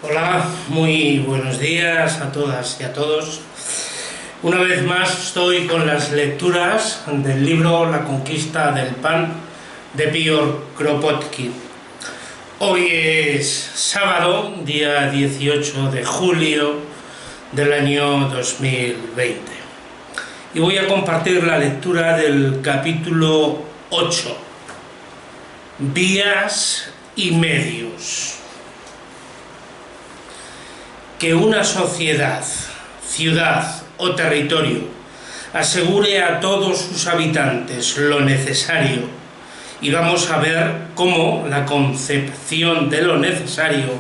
Hola, muy buenos días a todas y a todos. Una vez más estoy con las lecturas del libro La conquista del pan de Piotr Kropotkin. Hoy es sábado, día 18 de julio del año 2020. Y voy a compartir la lectura del capítulo 8, Vías y medios. Que una sociedad, ciudad o territorio asegure a todos sus habitantes lo necesario, y vamos a ver cómo la concepción de lo necesario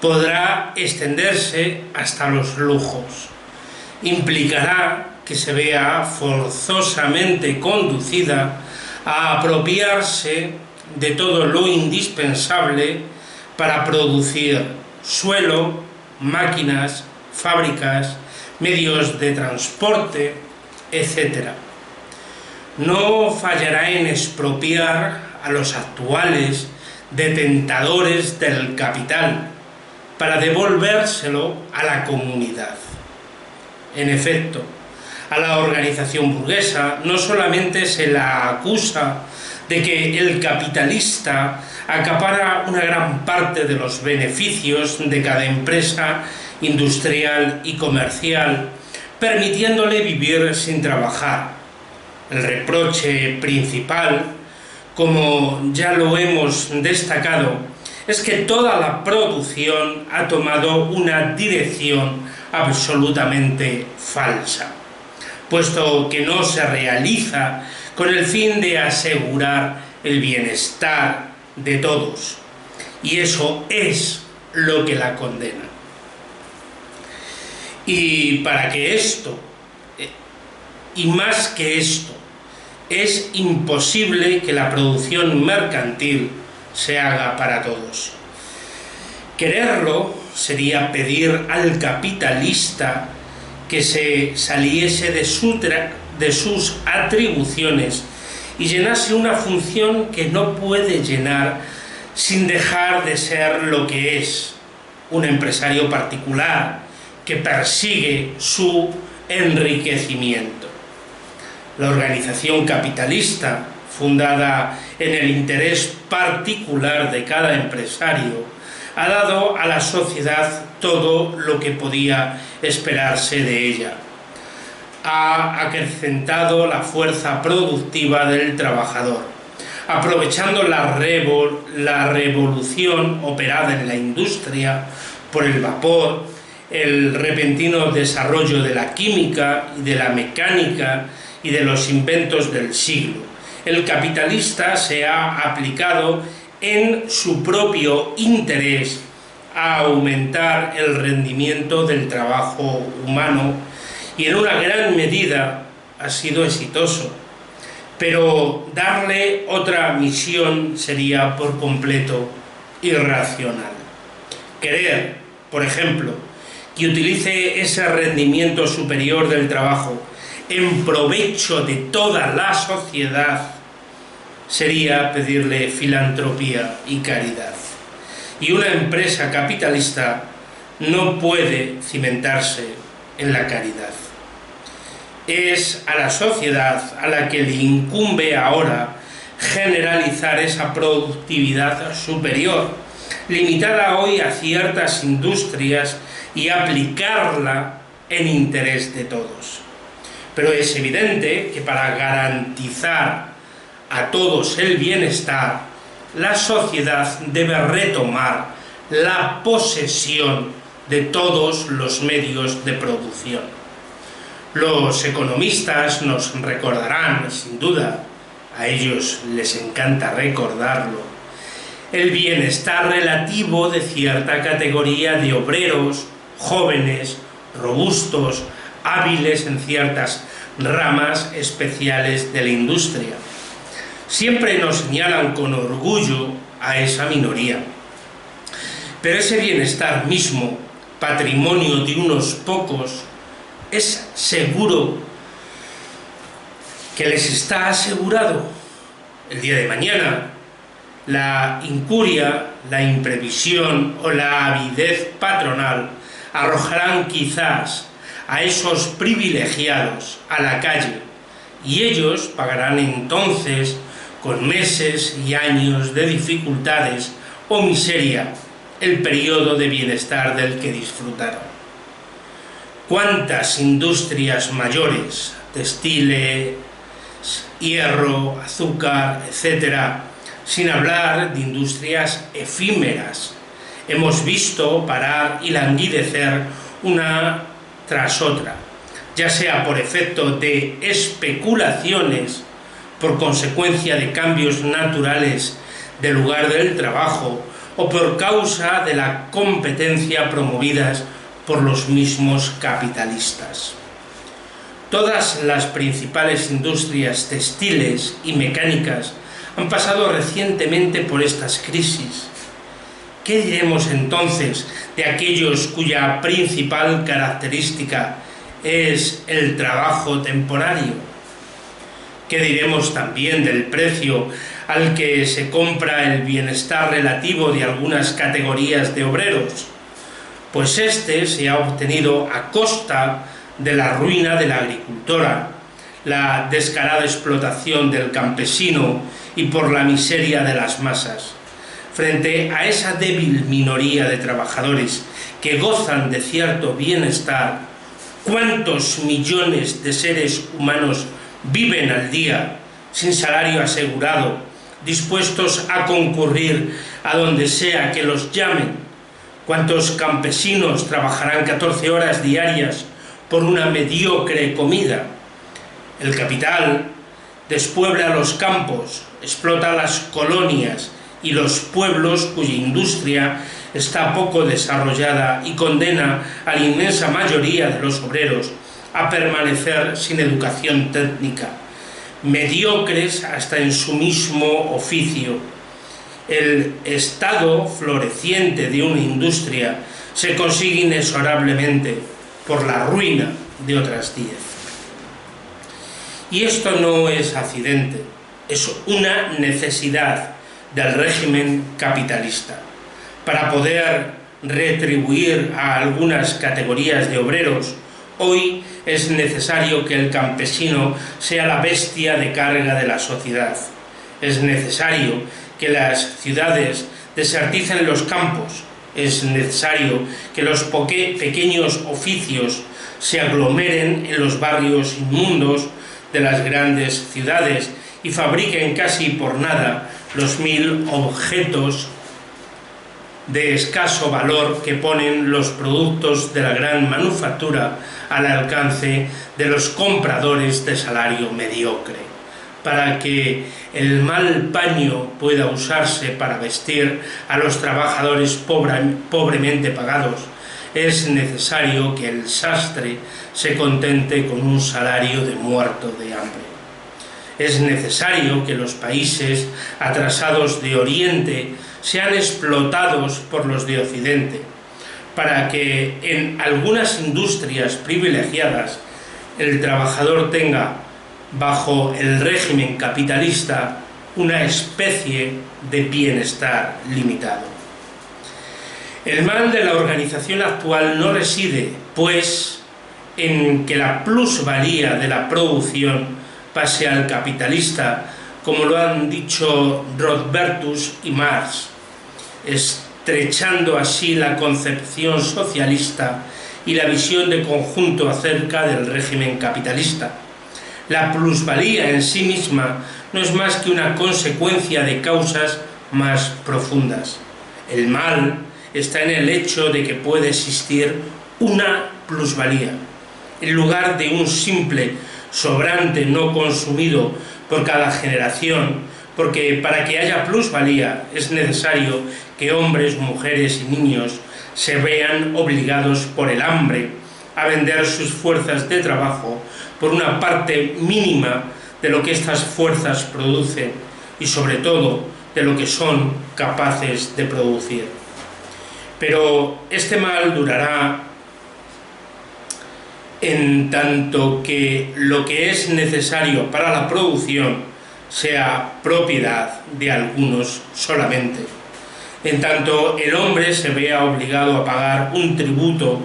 podrá extenderse hasta los lujos. Implicará que se vea forzosamente conducida a apropiarse de todo lo indispensable para producir suelo, máquinas, fábricas, medios de transporte, etc. No fallará en expropiar a los actuales detentadores del capital para devolvérselo a la comunidad. En efecto, a la organización burguesa no solamente se la acusa de que el capitalista acapara una gran parte de los beneficios de cada empresa industrial y comercial, permitiéndole vivir sin trabajar. El reproche principal, como ya lo hemos destacado, es que toda la producción ha tomado una dirección absolutamente falsa, puesto que no se realiza con el fin de asegurar el bienestar de todos, y eso es lo que la condena. Y para que esto, y más que esto, es imposible que la producción mercantil se haga para todos. Quererlo sería pedir al capitalista que se saliese de sus atribuciones y llenase una función que no puede llenar sin dejar de ser lo que es: un empresario particular que persigue su enriquecimiento. La organización capitalista, fundada en el interés particular de cada empresario, ha dado a la sociedad todo lo que podía esperarse de ella. Ha acrecentado la fuerza productiva del trabajador, aprovechando la revolución operada en la industria por el vapor, el repentino desarrollo de la química y de la mecánica y de los inventos del siglo. El capitalista se ha aplicado en su propio interés a aumentar el rendimiento del trabajo humano, y en una gran medida ha sido exitoso, pero darle otra misión sería por completo irracional. Querer, por ejemplo, que utilice ese rendimiento superior del trabajo en provecho de toda la sociedad sería pedirle filantropía y caridad. Y una empresa capitalista no puede cimentarse en la caridad. Es a la sociedad a la que le incumbe ahora generalizar esa productividad superior, limitada hoy a ciertas industrias, y aplicarla en interés de todos. Pero es evidente que para garantizar a todos el bienestar, la sociedad debe retomar la posesión de todos los medios de producción. Los economistas nos recordarán, sin duda, a ellos les encanta recordarlo, el bienestar relativo de cierta categoría de obreros, jóvenes, robustos, hábiles en ciertas ramas especiales de la industria. Siempre nos señalan con orgullo a esa minoría. Pero ese bienestar mismo, patrimonio de unos pocos, es seguro que les está asegurado. El día de mañana La incuria, la imprevisión o la avidez patronal arrojarán quizás a esos privilegiados a la calle, y ellos pagarán entonces con meses y años de dificultades o miseria el periodo de bienestar del que disfrutaron. ¿Cuántas industrias mayores, textiles, hierro, azúcar, etcétera, sin hablar de industrias efímeras, hemos visto parar y languidecer una tras otra, ya sea por efecto de especulaciones, por consecuencia de cambios naturales del lugar del trabajo o por causa de la competencia promovidas por los mismos capitalistas? Todas las principales industrias textiles y mecánicas han pasado recientemente por estas crisis. ¿Qué diremos entonces de aquellos cuya principal característica es el trabajo temporario? ¿Qué diremos también del precio al que se compra el bienestar relativo de algunas categorías de obreros? Pues este se ha obtenido a costa de la ruina de la agricultora, la descarada explotación del campesino y por la miseria de las masas. Frente a esa débil minoría de trabajadores que gozan de cierto bienestar, ¿cuántos millones de seres humanos viven al día sin salario asegurado, dispuestos a concurrir a donde sea que los llamen? ¿Cuántos campesinos trabajarán 14 horas diarias por una mediocre comida? El capital despuebla los campos, explota las colonias y los pueblos cuya industria está poco desarrollada y condena a la inmensa mayoría de los obreros a permanecer sin educación técnica, mediocres hasta en su mismo oficio. El estado floreciente de una industria se consigue inexorablemente por la ruina de otras 10. Y esto no es accidente, es una necesidad del régimen capitalista. Para poder retribuir a algunas categorías de obreros, hoy es necesario que el campesino sea la bestia de carga de la sociedad. Es necesario que las ciudades deserticen los campos. Es necesario que los pequeños oficios se aglomeren en los barrios inmundos de las grandes ciudades y fabriquen casi por nada los 1000 objetos de escaso valor que ponen los productos de la gran manufactura al alcance de los compradores de salario mediocre. Para que el mal paño pueda usarse para vestir a los trabajadores pobremente pagados, es necesario que el sastre se contente con un salario de muerto de hambre. Es necesario que los países atrasados de Oriente sean explotados por los de Occidente, para que en algunas industrias privilegiadas el trabajador tenga, bajo el régimen capitalista, una especie de bienestar limitado. El mal de la organización actual no reside, pues, en que la plusvalía de la producción pase al capitalista, como lo han dicho Rothbertus y Marx, estrechando así la concepción socialista y la visión de conjunto acerca del régimen capitalista. La plusvalía en sí misma no es más que una consecuencia de causas más profundas. El mal está en el hecho de que puede existir una plusvalía, en lugar de un simple sobrante no consumido por cada generación, porque para que haya plusvalía es necesario que hombres, mujeres y niños se vean obligados por el hambre a vender sus fuerzas de trabajo por una parte mínima de lo que estas fuerzas producen y sobre todo de lo que son capaces de producir. Pero este mal durará en tanto que lo que es necesario para la producción sea propiedad de algunos solamente. En tanto el hombre se vea obligado a pagar un tributo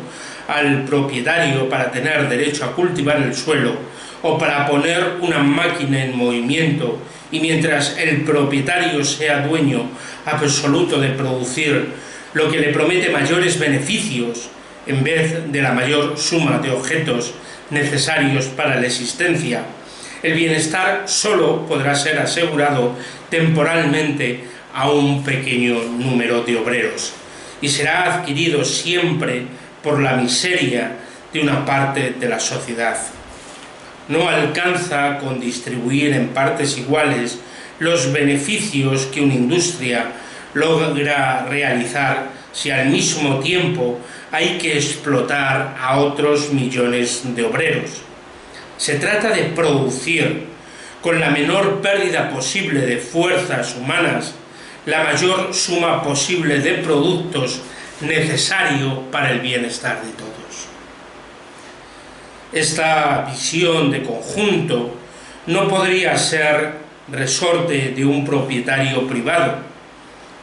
al propietario para tener derecho a cultivar el suelo o para poner una máquina en movimiento, y mientras el propietario sea dueño absoluto de producir lo que le promete mayores beneficios en vez de la mayor suma de objetos necesarios para la existencia, el bienestar solo podrá ser asegurado temporalmente a un pequeño número de obreros y será adquirido siempre por la miseria de una parte de la sociedad. No alcanza con distribuir en partes iguales los beneficios que una industria logra realizar si al mismo tiempo hay que explotar a otros millones de obreros. Se trata de producir con la menor pérdida posible de fuerzas humanas la mayor suma posible de productos necesario para el bienestar de todos. Esta visión de conjunto no podría ser resorte de un propietario privado,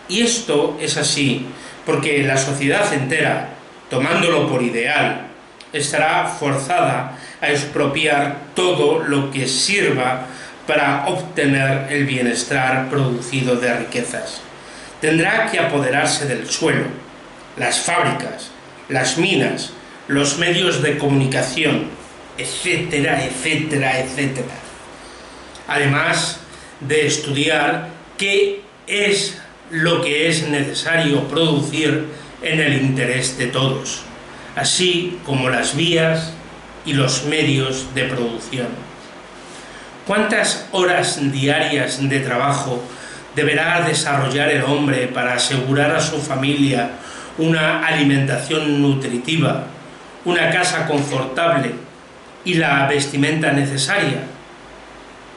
y esto es así porque la sociedad entera, tomándolo por ideal, estará forzada a expropiar todo lo que sirva para obtener el bienestar producido de riquezas. Tendrá que apoderarse del suelo, las fábricas, las minas, los medios de comunicación, etcétera, etcétera, etcétera. Además de estudiar qué es lo que es necesario producir en el interés de todos, así como las vías y los medios de producción. ¿Cuántas horas diarias de trabajo deberá desarrollar el hombre para asegurar a su familia una alimentación nutritiva, una casa confortable y la vestimenta necesaria?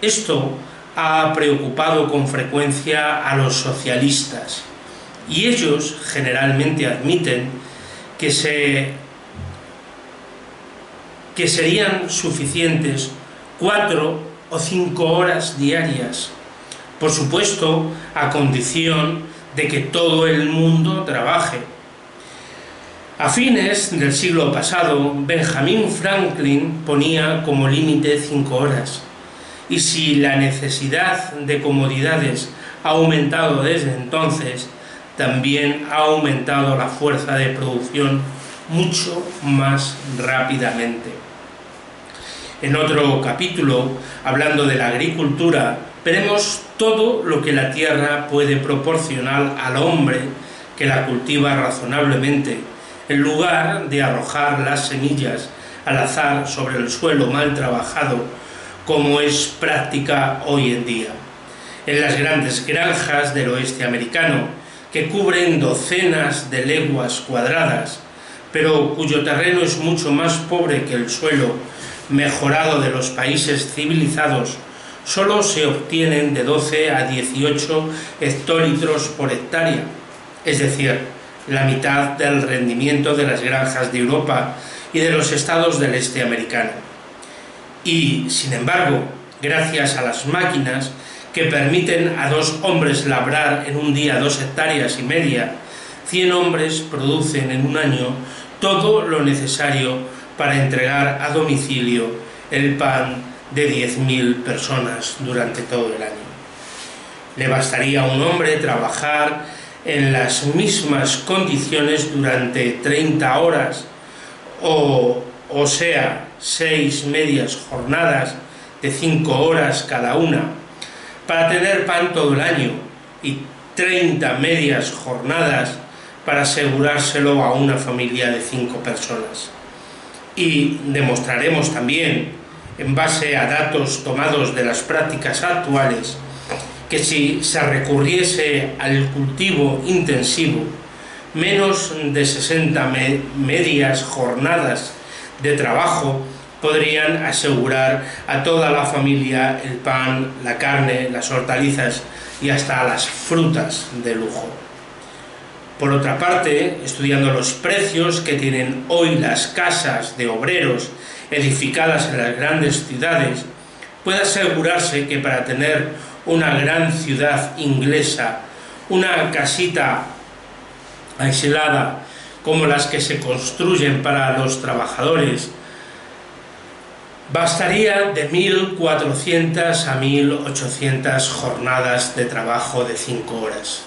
Esto ha preocupado con frecuencia a los socialistas, y ellos generalmente admiten que serían suficientes 4 o 5 horas diarias, por supuesto a condición de que todo el mundo trabaje. A fines del siglo pasado, Benjamin Franklin ponía como límite 5 horas, y si la necesidad de comodidades ha aumentado desde entonces, también ha aumentado la fuerza de producción mucho más rápidamente. En otro capítulo, hablando de la agricultura, veremos todo lo que la tierra puede proporcionar al hombre que la cultiva razonablemente, en lugar de arrojar las semillas al azar sobre el suelo mal trabajado, como es práctica hoy en día. En las grandes granjas del oeste americano, que cubren docenas de leguas cuadradas, pero cuyo terreno es mucho más pobre que el suelo mejorado de los países civilizados, solo se obtienen de 12 a 18 hectolitros por hectárea, es decir, la mitad del rendimiento de las granjas de Europa y de los estados del este americano. Y, sin embargo, gracias a las máquinas que permiten a 2 hombres labrar en un día 2,5 hectáreas, 100 hombres producen en un año todo lo necesario para entregar a domicilio el pan de 10.000 personas durante todo el año. Le bastaría a un hombre trabajar en las mismas condiciones durante 30 horas, o sea, 6 medias jornadas de 5 horas cada una, para tener pan todo el año, y 30 medias jornadas para asegurárselo a una familia de 5 personas. Y demostraremos también, en base a datos tomados de las prácticas actuales, que si se recurriese al cultivo intensivo, menos de 60 medias jornadas de trabajo podrían asegurar a toda la familia el pan, la carne, las hortalizas y hasta las frutas de lujo. Por otra parte, estudiando los precios que tienen hoy las casas de obreros edificadas en las grandes ciudades, puede asegurarse que para tener una gran ciudad inglesa, una casita aislada como las que se construyen para los trabajadores, bastaría de 1.400 a 1.800 jornadas de trabajo de 5 horas.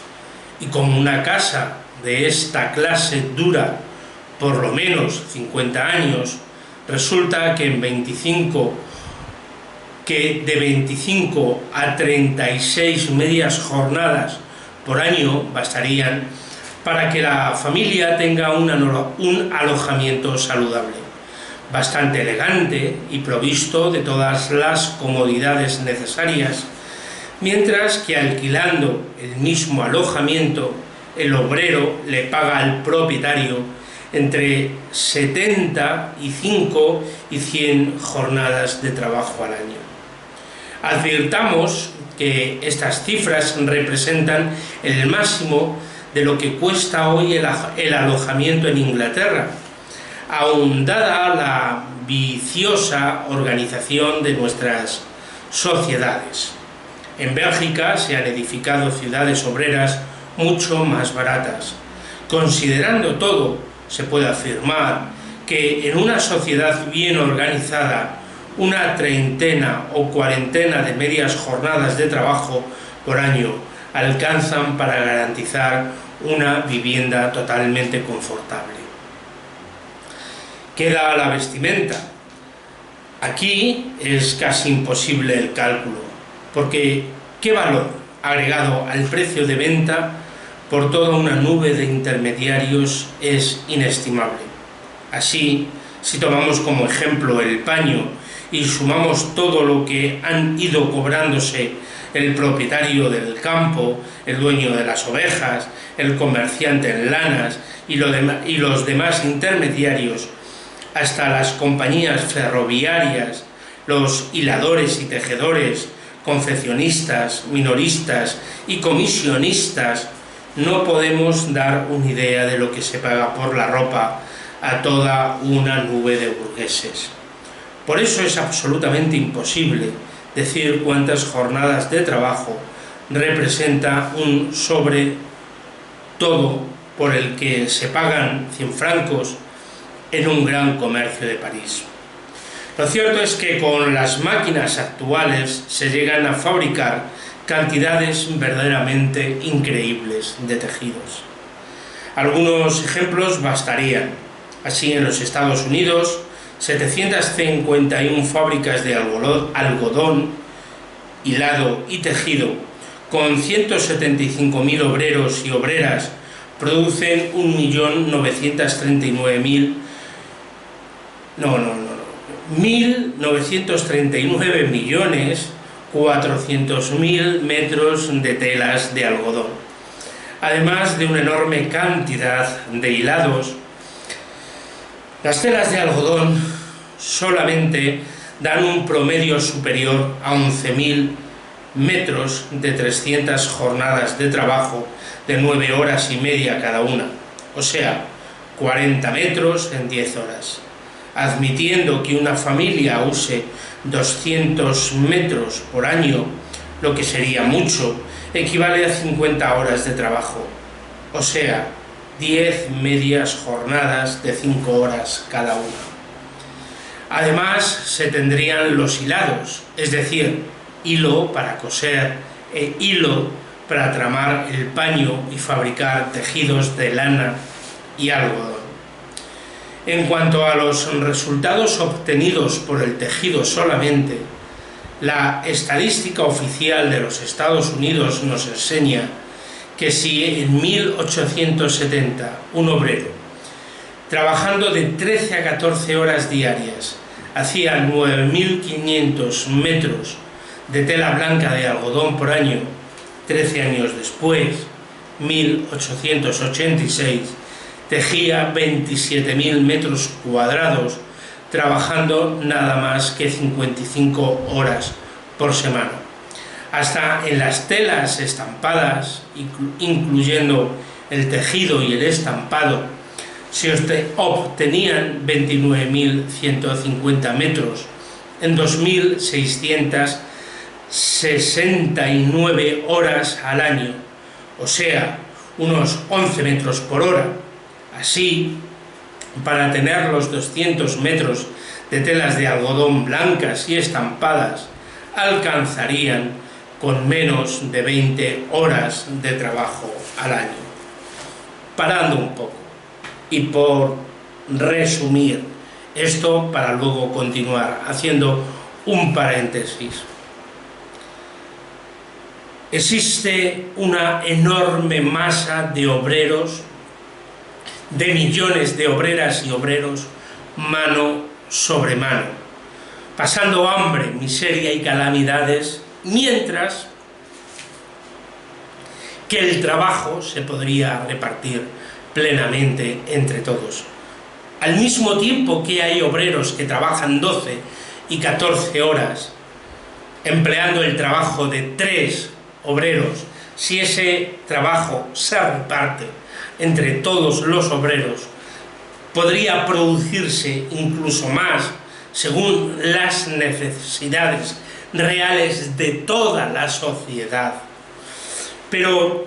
Y como una casa de esta clase dura por lo menos 50 años, resulta que de 25 a 36 medias jornadas por año bastarían para que la familia tenga un alojamiento saludable, bastante elegante y provisto de todas las comodidades necesarias, mientras que alquilando el mismo alojamiento, el obrero le paga al propietario entre 75 y 100 jornadas de trabajo al año. Advirtamos que estas cifras representan el máximo de lo que cuesta hoy el alojamiento en Inglaterra, aun dada la viciosa organización de nuestras sociedades. En Bélgica se han edificado ciudades obreras mucho más baratas. Considerando todo, se puede afirmar que en una sociedad bien organizada, una treintena o cuarentena de medias jornadas de trabajo por año alcanzan para garantizar una vivienda totalmente confortable. Queda la vestimenta. Aquí es casi imposible el cálculo, porque ¿qué valor agregado al precio de venta por toda una nube de intermediarios es inestimable? Así, si tomamos como ejemplo el paño y sumamos todo lo que han ido cobrándose el propietario del campo, el dueño de las ovejas, el comerciante en lanas y los demás intermediarios, hasta las compañías ferroviarias, los hiladores y tejedores, confeccionistas, minoristas y comisionistas, no podemos dar una idea de lo que se paga por la ropa a toda una nube de burgueses. Por eso es absolutamente imposible decir cuántas jornadas de trabajo representa un sobre todo por el que se pagan 100 francos en un gran comercio de París. Lo cierto es que con las máquinas actuales se llegan a fabricar cantidades verdaderamente increíbles de tejidos. Algunos ejemplos bastarían. Así, en los Estados Unidos, 751 fábricas de algodón, hilado y tejido, con 175.000 obreros y obreras, producen 1.939.400.000 metros de telas de algodón, además de una enorme cantidad de hilados. Las telas de algodón solamente dan un promedio superior a 11.000 metros de 300 jornadas de trabajo de 9 horas y media cada una, o sea, 40 metros en 10 horas. Admitiendo que una familia use 200 metros por año, lo que sería mucho, equivale a 50 horas de trabajo, o sea, 10 medias jornadas de 5 horas cada una. Además, se tendrían los hilados, es decir, hilo para coser e hilo para tramar el paño y fabricar tejidos de lana y algodón. En cuanto a los resultados obtenidos por el tejido solamente, la estadística oficial de los Estados Unidos nos enseña que si en 1870 un obrero, trabajando de 13 a 14 horas diarias, hacía 9.500 metros de tela blanca de algodón por año, 13 años después, 1886, tejía 27.000 metros cuadrados, trabajando nada más que 55 horas por semana. Hasta en las telas estampadas, incluyendo el tejido y el estampado, se obtenían 29.150 metros en 2.600 69 horas al año, o sea, unos 11 metros por hora. Así, para tener los 200 metros de telas de algodón blancas y estampadas, alcanzarían con menos de 20 horas de trabajo al año. Parando un poco, y por resumir esto para luego continuar haciendo un paréntesis. Existe una enorme masa de obreros, de millones de obreras y obreros, mano sobre mano, pasando hambre, miseria y calamidades, mientras que el trabajo se podría repartir plenamente entre todos. Al mismo tiempo que hay obreros que trabajan 12 y 14 horas, empleando el trabajo de 3 obreros, si ese trabajo se reparte entre todos los obreros, podría producirse incluso más según las necesidades reales de toda la sociedad. Pero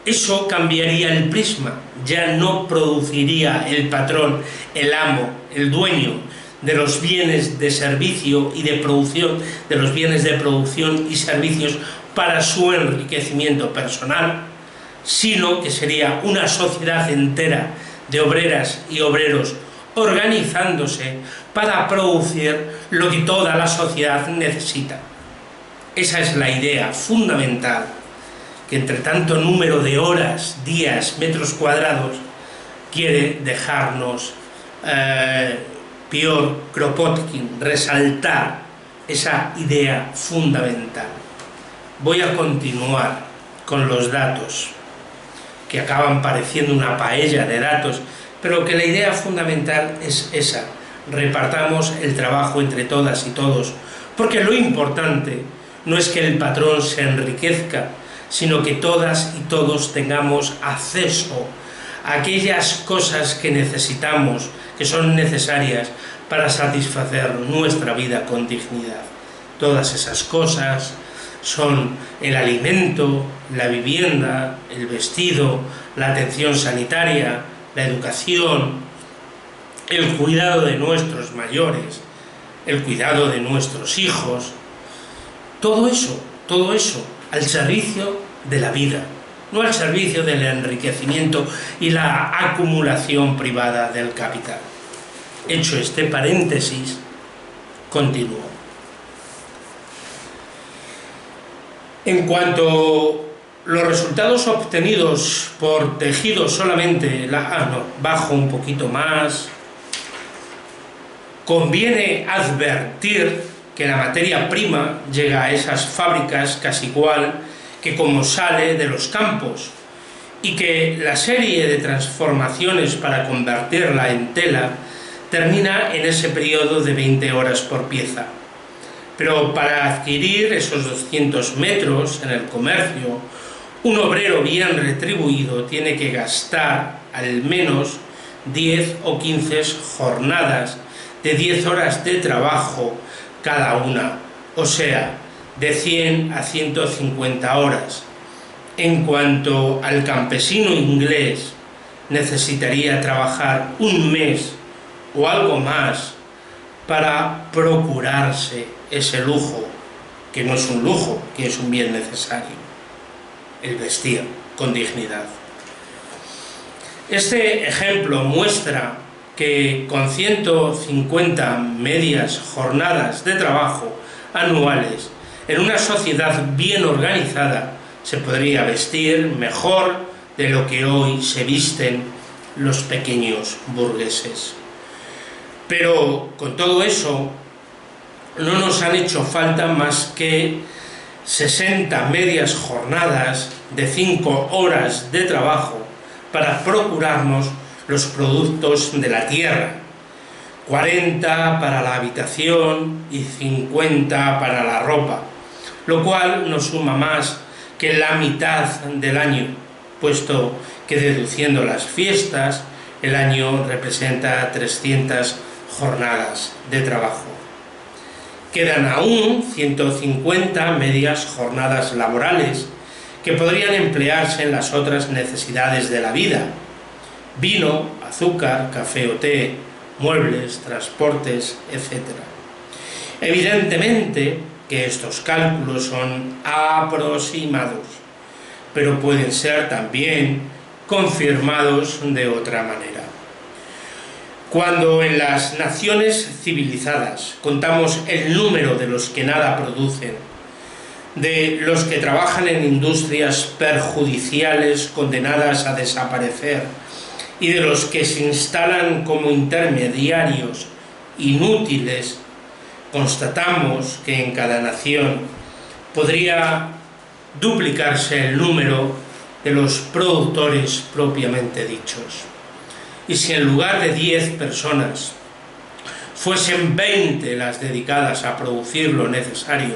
eso cambiaría el prisma, ya no produciría el patrón, el amo, el dueño de los bienes de servicio y de producción, de los bienes de producción y servicios para su enriquecimiento personal, sino que sería una sociedad entera de obreras y obreros organizándose para producir lo que toda la sociedad necesita. Esa es la idea fundamental que entre tanto número de horas, días, metros cuadrados quiere dejarnos Piotr Kropotkin, resaltar esa idea fundamental. Voy a continuar con los datos, que acaban pareciendo una paella de datos, pero que la idea fundamental es esa: repartamos el trabajo entre todas y todos, porque lo importante no es que el patrón se enriquezca, sino que todas y todos tengamos acceso a aquellas cosas que necesitamos, que son necesarias para satisfacer nuestra vida con dignidad. Todas esas cosas son el alimento, la vivienda, el vestido, la atención sanitaria, la educación, el cuidado de nuestros mayores, el cuidado de nuestros hijos. Todo eso al servicio de la vida, no al servicio del enriquecimiento y la acumulación privada del capital. Hecho este paréntesis, continúo. En cuanto a los resultados obtenidos por tejido solamente, bajo un poquito más, conviene advertir que la materia prima llega a esas fábricas casi igual que como sale de los campos, y que la serie de transformaciones para convertirla en tela termina en ese periodo de 20 horas por pieza. Pero para adquirir esos 200 metros en el comercio, un obrero bien retribuido tiene que gastar al menos 10 o 15 jornadas de 10 horas de trabajo cada una, o sea, de 100 a 150 horas. En cuanto al campesino inglés, necesitaría trabajar un mes o algo más para procurarse ese lujo, que no es un lujo, que es un bien necesario: el vestir con dignidad. Este ejemplo muestra que con 150 medias jornadas de trabajo anuales, en una sociedad bien organizada, se podría vestir mejor de lo que hoy se visten los pequeños burgueses. Pero con todo eso, no nos han hecho falta más que 60 medias jornadas de 5 horas de trabajo para procurarnos los productos de la tierra, 40 para la habitación y 50 para la ropa, lo cual nos suma más que la mitad del año, puesto que deduciendo las fiestas, el año representa 300 jornadas de trabajo. Quedan aún 150 medias jornadas laborales que podrían emplearse en las otras necesidades de la vida: vino, azúcar, café o té, muebles, transportes, etc. Evidentemente que estos cálculos son aproximados, pero pueden ser también confirmados de otra manera. Cuando en las naciones civilizadas contamos el número de los que nada producen, de los que trabajan en industrias perjudiciales condenadas a desaparecer y de los que se instalan como intermediarios inútiles, constatamos que en cada nación podría duplicarse el número de los productores propiamente dichos. Y si en lugar de 10 personas fuesen 20 las dedicadas a producir lo necesario,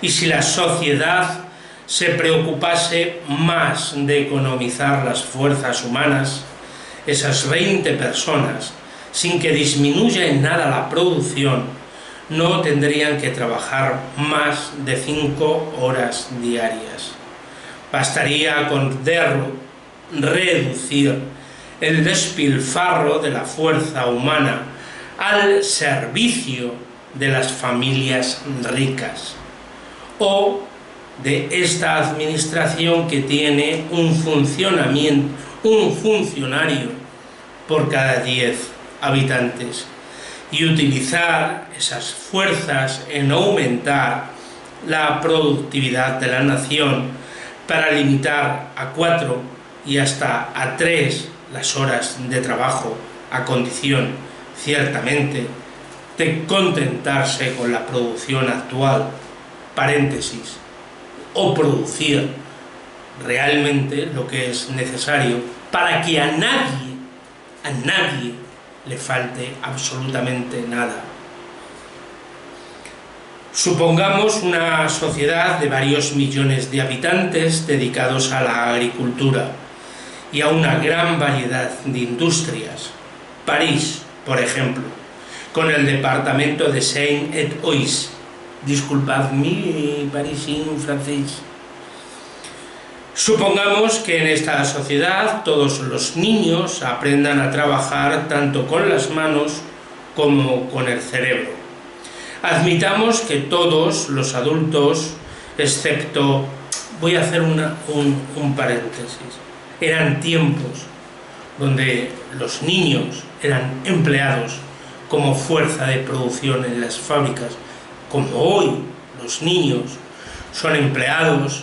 y si la sociedad se preocupase más de economizar las fuerzas humanas, esas 20 personas, sin que disminuya en nada la producción, no tendrían que trabajar más de 5 horas diarias. Bastaría con reducir el despilfarro de la fuerza humana al servicio de las familias ricas o de esta administración que tiene un funcionario por cada 10 habitantes, y utilizar esas fuerzas en aumentar la productividad de la nación para limitar a 4 y hasta a 3 las horas de trabajo, a condición, ciertamente, de contentarse con la producción actual, paréntesis, o producir realmente lo que es necesario para que a nadie le falte absolutamente nada. Supongamos una sociedad de varios millones de habitantes dedicados a la agricultura y a una gran variedad de industrias. París, por ejemplo, con el departamento de Seine-et-Oise. Disculpad mi parisien francés. Supongamos que en esta sociedad todos los niños aprendan a trabajar tanto con las manos como con el cerebro. Admitamos que todos los adultos, excepto, voy a hacer un paréntesis, eran tiempos donde los niños eran empleados como fuerza de producción en las fábricas, como hoy los niños son empleados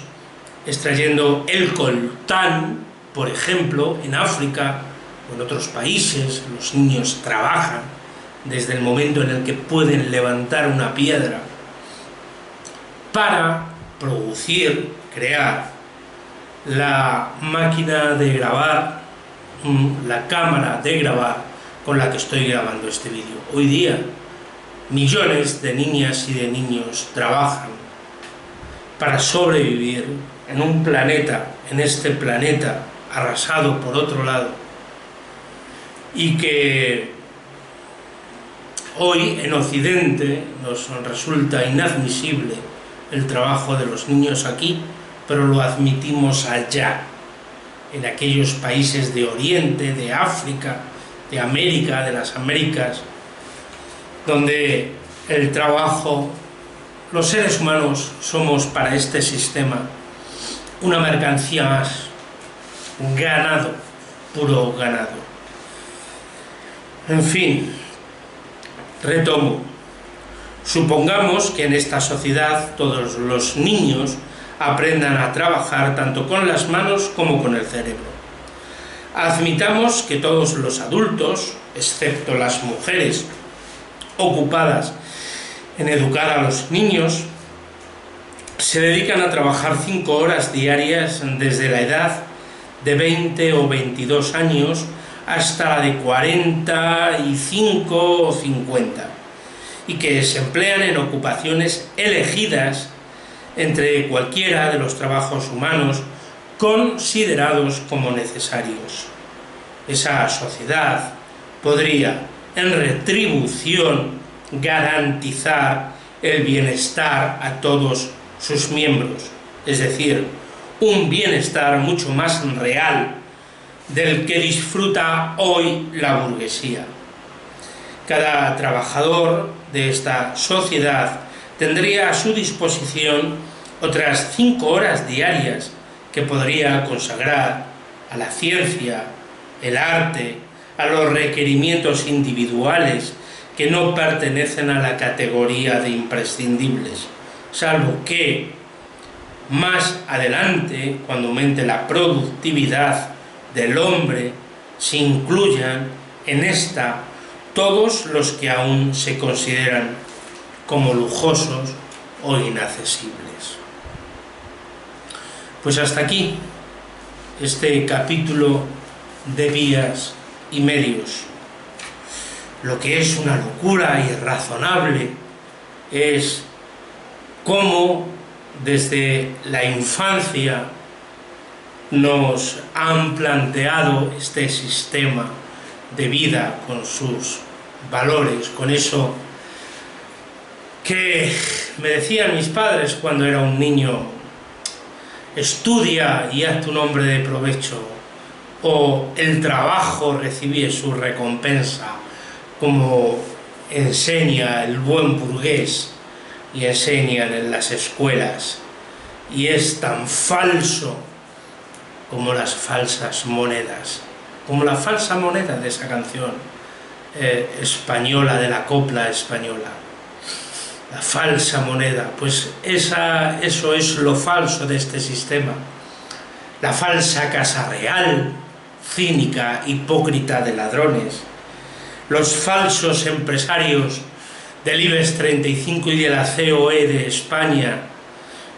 extrayendo el coltán, por ejemplo, en África o en otros países. Los niños trabajan desde el momento en el que pueden levantar una piedra para producir, crear la máquina de grabar, la cámara de grabar con la que estoy grabando este vídeo. Hoy día, millones de niñas y de niños trabajan para sobrevivir en un planeta, en este planeta arrasado por otro lado, y que hoy en Occidente nos resulta inadmisible el trabajo de los niños aquí, pero lo admitimos allá, en aquellos países de Oriente, de África, de América, de las Américas, donde el trabajo, los seres humanos somos para este sistema una mercancía más, ganado, puro ganado. En fin, retomo. Supongamos que en esta sociedad todos los niños aprendan a trabajar tanto con las manos como con el cerebro. Admitamos que todos los adultos, excepto las mujeres ocupadas en educar a los niños, se dedican a trabajar 5 horas diarias desde la edad de 20 o 22 años hasta la de 45 o 50, y que se emplean en ocupaciones elegidas entre cualquiera de los trabajos humanos considerados como necesarios. Esa sociedad podría, en retribución, garantizar el bienestar a todos sus miembros, es decir, un bienestar mucho más real del que disfruta hoy la burguesía. Cada trabajador de esta sociedad tendría a su disposición otras 5 horas diarias que podría consagrar a la ciencia, el arte, a los requerimientos individuales que no pertenecen a la categoría de imprescindibles, salvo que más adelante, cuando aumente la productividad del hombre, se incluyan en esta todos los que aún se consideran como lujosos o inaccesibles. Pues hasta aquí este capítulo de vías y medios. Lo que es una locura irrazonable es cómo desde la infancia nos han planteado este sistema de vida con sus valores, con eso que me decían mis padres cuando era un niño: estudia y haz tu nombre de provecho, o el trabajo recibe su recompensa, como enseña el buen burgués y enseñan en las escuelas, y es tan falso como las falsas monedas, como la falsa moneda de esa canción española, de la copla española. La falsa moneda, pues eso es lo falso de este sistema. La falsa casa real, cínica, hipócrita de ladrones. Los falsos empresarios del IBEX 35 y de la COE de España,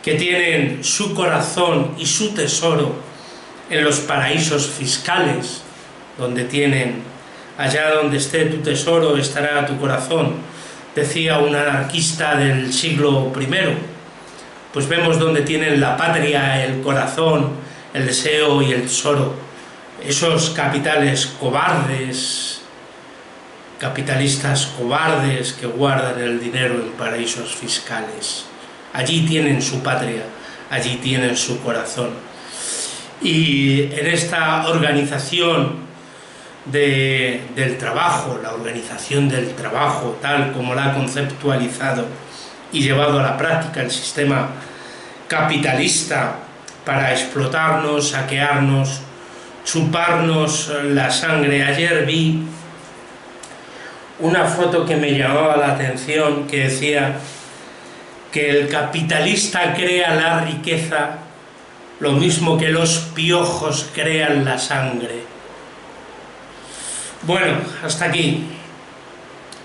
que tienen su corazón y su tesoro en los paraísos fiscales, donde tienen: allá donde esté tu tesoro estará tu corazón, decía un anarquista del siglo I. Pues vemos donde tienen la patria, el corazón, el deseo y el tesoro. Esos capitales cobardes, capitalistas cobardes que guardan el dinero en paraísos fiscales. Allí tienen su patria, allí tienen su corazón. Y en esta organización del trabajo, la organización del trabajo tal como la ha conceptualizado y llevado a la práctica el sistema capitalista para explotarnos, saquearnos, chuparnos la sangre. Ayer vi una foto que me llamaba la atención, que decía que el capitalista crea la riqueza lo mismo que los piojos crean la sangre. Bueno, hasta aquí.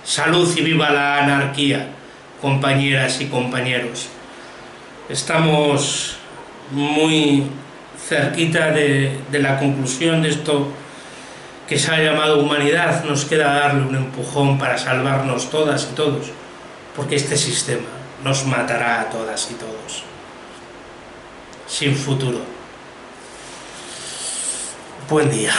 Salud y viva la anarquía, compañeras y compañeros. Estamos muy cerquita de la conclusión de esto que se ha llamado humanidad. Nos queda darle un empujón para salvarnos todas y todos, porque este sistema nos matará a todas y todos, sin futuro. Buen día.